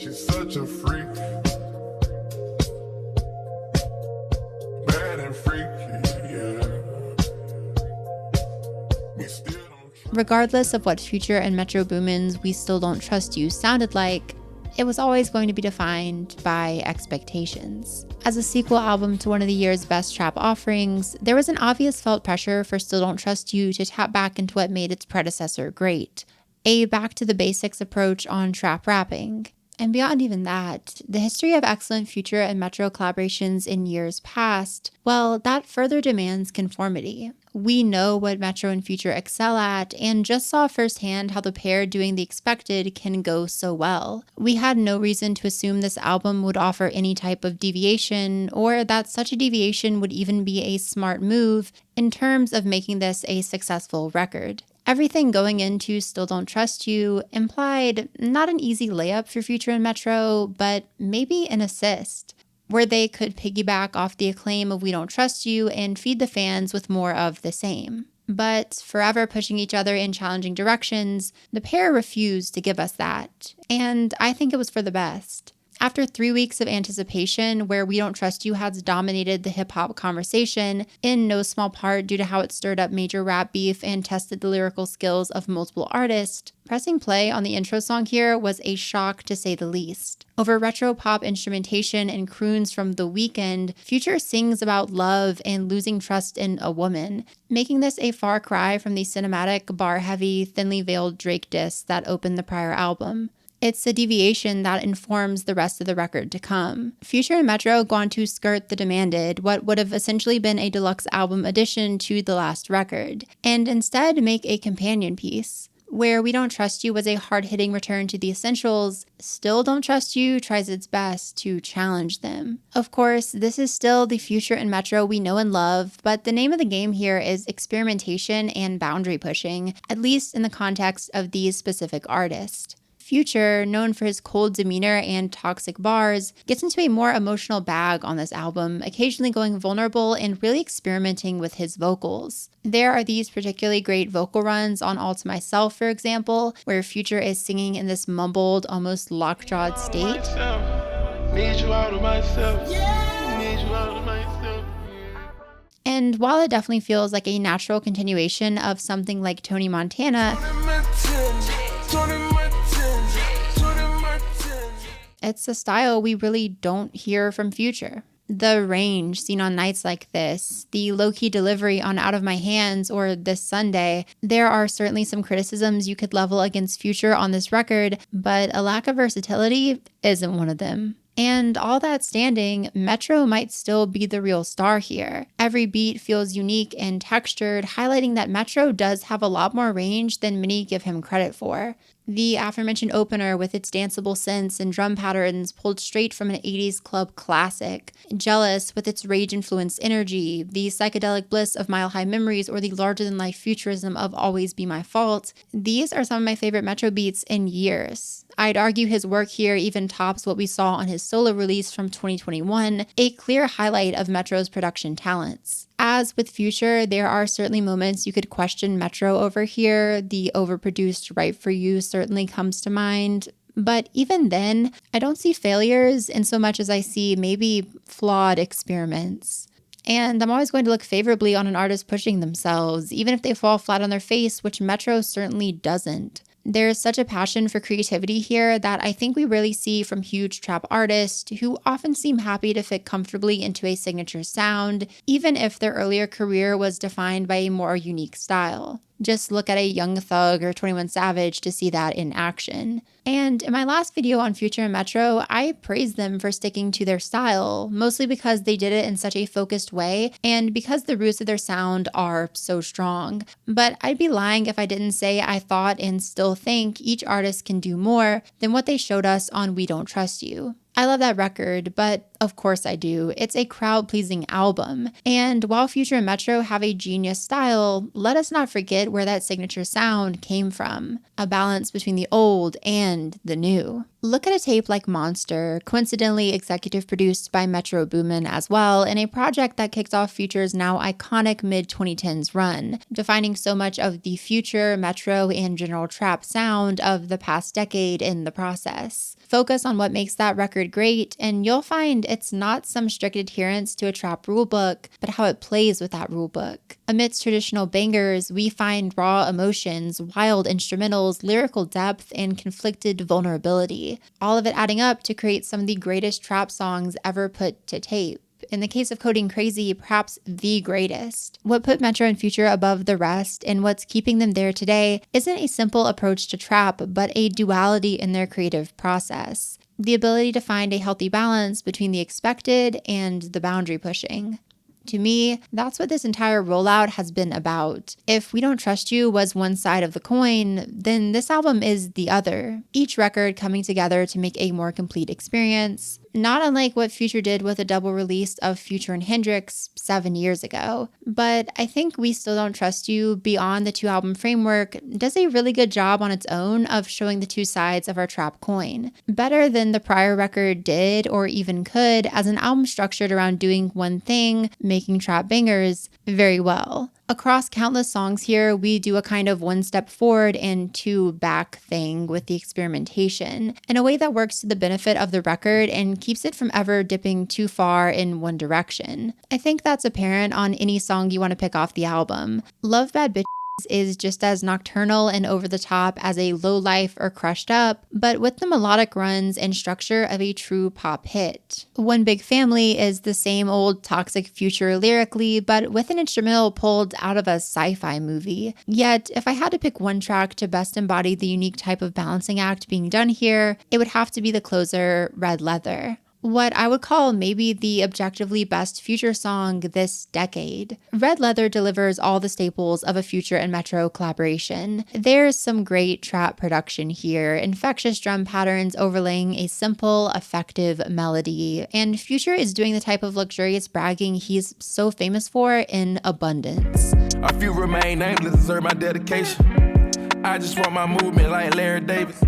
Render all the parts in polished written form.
She's such a freak. Bad and freaky, yeah. We still don't trust. Regardless of what Future and Metro Boomin's We Still Don't Trust You sounded like, it was always going to be defined by expectations. As a sequel album to one of the year's best trap offerings, there was an obvious felt pressure for Still Don't Trust You to tap back into what made its predecessor great, a back to the basics approach on trap rapping. And beyond even that, the history of excellent Future and Metro collaborations in years past, well, that further demands conformity. We know what Metro and Future excel at, and just saw firsthand how the pair doing the expected can go so well. We had no reason to assume this album would offer any type of deviation, or that such a deviation would even be a smart move in terms of making this a successful record. Everything going into Still Don't Trust You implied not an easy layup for Future and Metro, but maybe an assist, where they could piggyback off the acclaim of We Don't Trust You and feed the fans with more of the same. But forever pushing each other in challenging directions, the pair refused to give us that, and I think it was for the best. After 3 weeks of anticipation where We Don't Trust You has dominated the hip-hop conversation, in no small part due to how it stirred up major rap beef and tested the lyrical skills of multiple artists, pressing play on the intro song here was a shock to say the least. Over retro pop instrumentation and croons from The Weeknd, Future sings about love and losing trust in a woman, making this a far cry from the cinematic, bar-heavy, thinly veiled Drake diss that opened the prior album. It's a deviation that informs the rest of the record to come. Future and Metro go on to skirt the demanded, what would have essentially been a deluxe album addition to the last record, and instead make a companion piece. Where We Don't Trust You was a hard-hitting return to the essentials, Still Don't Trust You tries its best to challenge them. Of course, this is still the Future and Metro we know and love, but the name of the game here is experimentation and boundary pushing, at least in the context of these specific artists. Future, known for his cold demeanor and toxic bars, gets into a more emotional bag on this album, occasionally going vulnerable and really experimenting with his vocals. There are these particularly great vocal runs on All to Myself, for example, where Future is singing in this mumbled, almost lockjawed state. Need you out of myself. Need you out of myself. And while it definitely feels like a natural continuation of something like Tony Montana, it's a style we really don't hear from Future. The range seen on nights like this, the low-key delivery on Out of My Hands or This Sunday, there are certainly some criticisms you could level against Future on this record, but a lack of versatility isn't one of them. And all that standing, Metro might still be the real star here. Every beat feels unique and textured, highlighting that Metro does have a lot more range than many give him credit for. The aforementioned opener with its danceable synths and drum patterns pulled straight from an 80s club classic. Jealous with its rage-influenced energy, the psychedelic bliss of Mile High Memories, or the larger-than-life futurism of Always Be My Fault. These are some of my favorite Metro beats in years. I'd argue his work here even tops what we saw on his solo release from 2021, a clear highlight of Metro's production talents. As with Future, there are certainly moments you could question Metro over here. The overproduced Right For You certainly comes to mind. But even then, I don't see failures in so much as I see maybe flawed experiments. And I'm always going to look favorably on an artist pushing themselves, even if they fall flat on their face, which Metro certainly doesn't. There's such a passion for creativity here that I think we really see from huge trap artists who often seem happy to fit comfortably into a signature sound, even if their earlier career was defined by a more unique style. Just look at a Young Thug or 21 Savage to see that in action. And in my last video on Future and Metro, I praised them for sticking to their style, mostly because they did it in such a focused way and because the roots of their sound are so strong. But I'd be lying if I didn't say I thought and still think each artist can do more than what they showed us on We Don't Trust You. I love that record, but of course I do. It's a crowd-pleasing album. And while Future and Metro have a genius style, let us not forget where that signature sound came from. A balance between the old and the new. Look at a tape like Monster, coincidentally executive produced by Metro Boomin as well, in a project that kicked off Future's now iconic mid-2010s run, defining so much of the Future, Metro, and general trap sound of the past decade in the process. Focus on what makes that record great, and you'll find it's not some strict adherence to a trap rulebook, but how it plays with that rulebook. Amidst traditional bangers, we find raw emotions, wild instrumentals, lyrical depth, and conflicted vulnerability, all of it adding up to create some of the greatest trap songs ever put to tape. In the case of Coding Crazy, perhaps the greatest. What put Metro and Future above the rest and what's keeping them there today isn't a simple approach to trap, but a duality in their creative process. The ability to find a healthy balance between the expected and the boundary pushing. To me, that's what this entire rollout has been about. If We Don't Trust You was one side of the coin, then this album is the other, each record coming together to make a more complete experience, not unlike what Future did with a double release of Future and Hendrix 7 years ago. But I think We Still Don't Trust You, beyond the 2-album framework, does a really good job on its own of showing the two sides of our trap coin. Better than the prior record did or even could, as an album structured around doing one thing, making trap bangers, very well. Across countless songs here, we do a kind of one step forward and two back thing with the experimentation in a way that works to the benefit of the record and keeps it from ever dipping too far in one direction. I think that's apparent on any song you want to pick off the album. Love Bad Bitches is just as nocturnal and over the top as a Low Life or Crushed Up, but with the melodic runs and structure of a true pop hit. One Big Family is the same old toxic Future lyrically, but with an instrumental pulled out of a sci-fi movie. Yet, if I had to pick one track to best embody the unique type of balancing act being done here, it would have to be the closer, Red Leather. What I would call maybe the objectively best Future song this decade. Red Leather delivers all the staples of a Future and Metro collaboration. There's some great trap production here, infectious drum patterns overlaying a simple, effective melody, and Future is doing the type of luxurious bragging he's so famous for in abundance. A few remain nameless, deserve my dedication. I just want my movement like Larry Davis.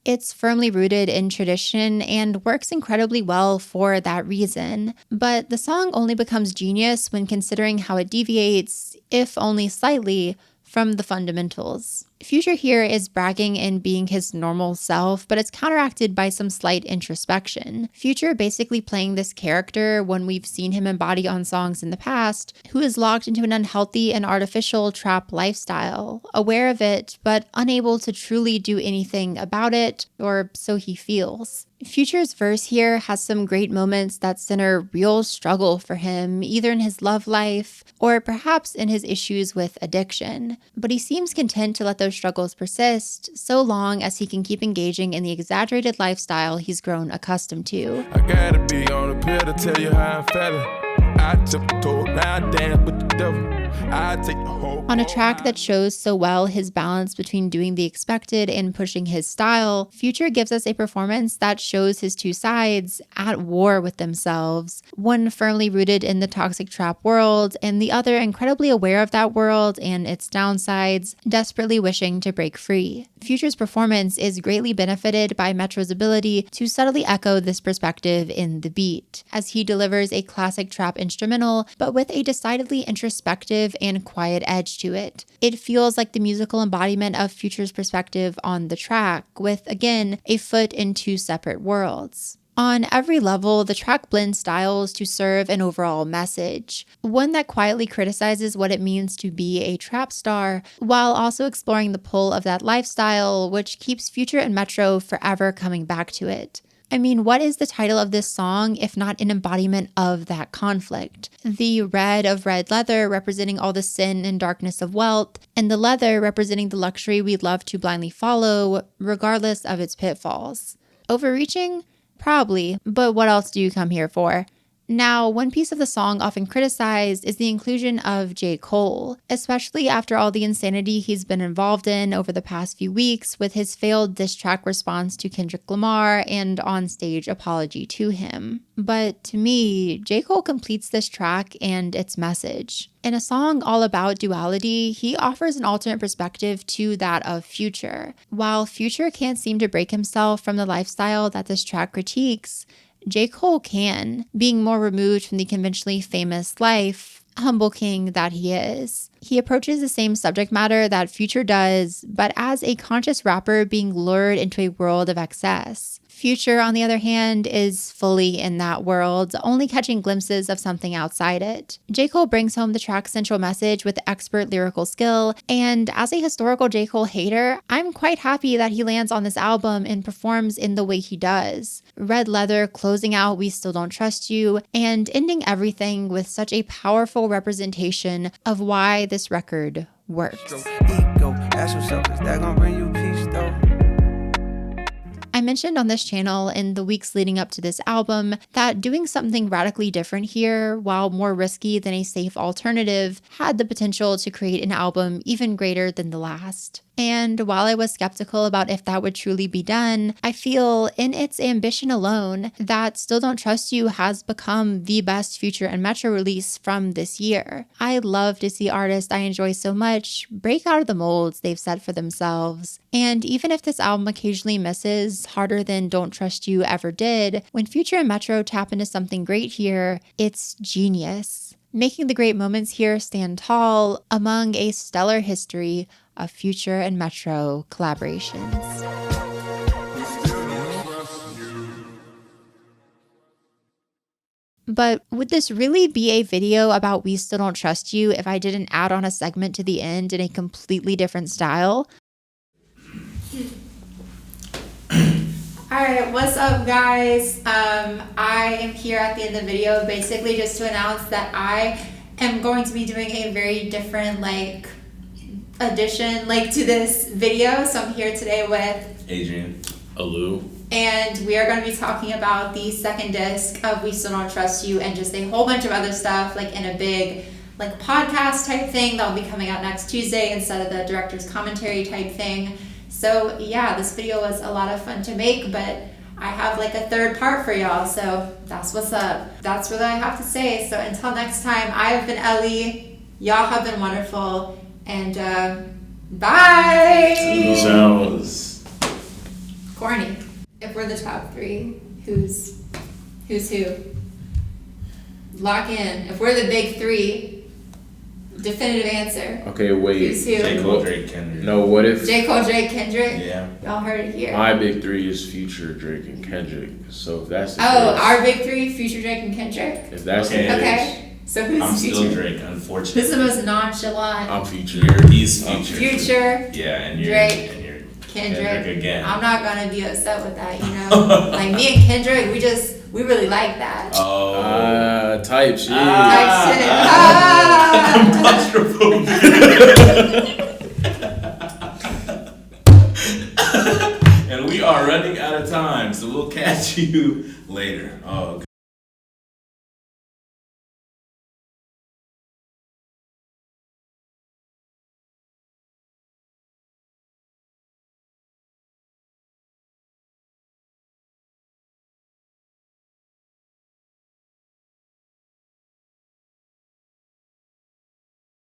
It's firmly rooted in tradition and works incredibly well for that reason, but the song only becomes genius when considering how it deviates, if only slightly, from the fundamentals. Future here is bragging and being his normal self, but it's counteracted by some slight introspection. Future basically playing this character when we've seen him embody on songs in the past, who is locked into an unhealthy and artificial trap lifestyle, aware of it, but unable to truly do anything about it, or so he feels. Future's verse here has some great moments that center real struggle for him, either in his love life or perhaps in his issues with addiction. But he seems content to let those struggles persist, so long as he can keep engaging in the exaggerated lifestyle he's grown accustomed to. I gotta be on a pill to tell you how I'm feeling. I tiptoe, now I dance with the devil. I take the whole On a track that shows so well his balance between doing the expected and pushing his style, Future gives us a performance that shows his two sides at war with themselves, one firmly rooted in the toxic trap world, and the other incredibly aware of that world and its downsides, desperately wishing to break free. Future's performance is greatly benefited by Metro's ability to subtly echo this perspective in the beat, as he delivers a classic trap instrumental, but with a decidedly introspective and quiet edge to it. It feels like the musical embodiment of Future's perspective on the track, with, again, a foot in two separate worlds. On every level, the track blends styles to serve an overall message, one that quietly criticizes what it means to be a trap star, while also exploring the pull of that lifestyle, which keeps Future and Metro forever coming back to it. I mean, what is the title of this song if not an embodiment of that conflict? The red of Red Leather representing all the sin and darkness of wealth, and the leather representing the luxury we love to blindly follow, regardless of its pitfalls. Overreaching? Probably, but what else do you come here for? Now, one piece of the song often criticized is the inclusion of J. Cole, especially after all the insanity he's been involved in over the past few weeks with his failed diss track response to Kendrick Lamar and onstage apology to him. But to me, J. Cole completes this track and its message. In a song all about duality, he offers an alternate perspective to that of Future. While Future can't seem to break himself from the lifestyle that this track critiques, J. Cole can, being more removed from the conventionally famous life, humble king that he is. He approaches the same subject matter that Future does, but as a conscious rapper being lured into a world of excess. Future, on the other hand, is fully in that world, only catching glimpses of something outside it. J. Cole brings home the track's central message with expert lyrical skill, and as a historical J. Cole hater, I'm quite happy that he lands on this album and performs in the way he does. Red leather closing out We Still Don't Trust You, and ending everything with such a powerful representation of why this record works. Ego, ask yourself, is that gonna bring you peace though? I mentioned on this channel in the weeks leading up to this album that doing something radically different here, while more risky than a safe alternative, had the potential to create an album even greater than the last. And while I was skeptical about if that would truly be done, I feel in its ambition alone that Still Don't Trust You has become the best Future and Metro release from this year. I love to see artists I enjoy so much break out of the molds they've set for themselves. And even if this album occasionally misses harder than Don't Trust You ever did, when Future and Metro tap into something great here, it's genius, making the great moments here stand tall among a stellar history of Future and Metro collaborations. But would this really be a video about We Still Don't Trust You if I didn't add on a segment to the end in a completely different style? Alright, what's up guys? I am here at the end of the video basically just to announce that I am going to be doing a very different addition to this video. So I'm here today with Adrian, Alu, and we are going to be talking about the second disc of We Still Don't Trust You and just a whole bunch of other stuff in a big podcast type thing that will be coming out next Tuesday instead of the director's commentary type thing. So yeah, this video was a lot of fun to make, but I have a third part for y'all, so that's what's up. That's what I have to say. So until next time, I have been Ellie, y'all have been wonderful, and bye! Sounds corny. If we're the top three, who's who? Lock in. If we're the big three, definitive answer. Okay, wait. Who's who? J. Cole, Drake, Kendrick. No, what if J. Cole, Drake, Kendrick? Yeah. Y'all heard it here. my big three is Future, Drake, and Kendrick? So if that's the Oh, case, our big three, Future, Drake, and Kendrick? if that's Okay. the case, Okay. So who's I'm Future? still Drake, unfortunately. Who's the most nonchalant? I'm Future. He's Future. Future, Yeah, and you're Drake, and you're Kendrick. again. I'm not gonna be upset with that, me and Kendrick, we really like that. Oh. Type shit. Type shit. And we are running out of time, so we'll catch you later. Oh, okay.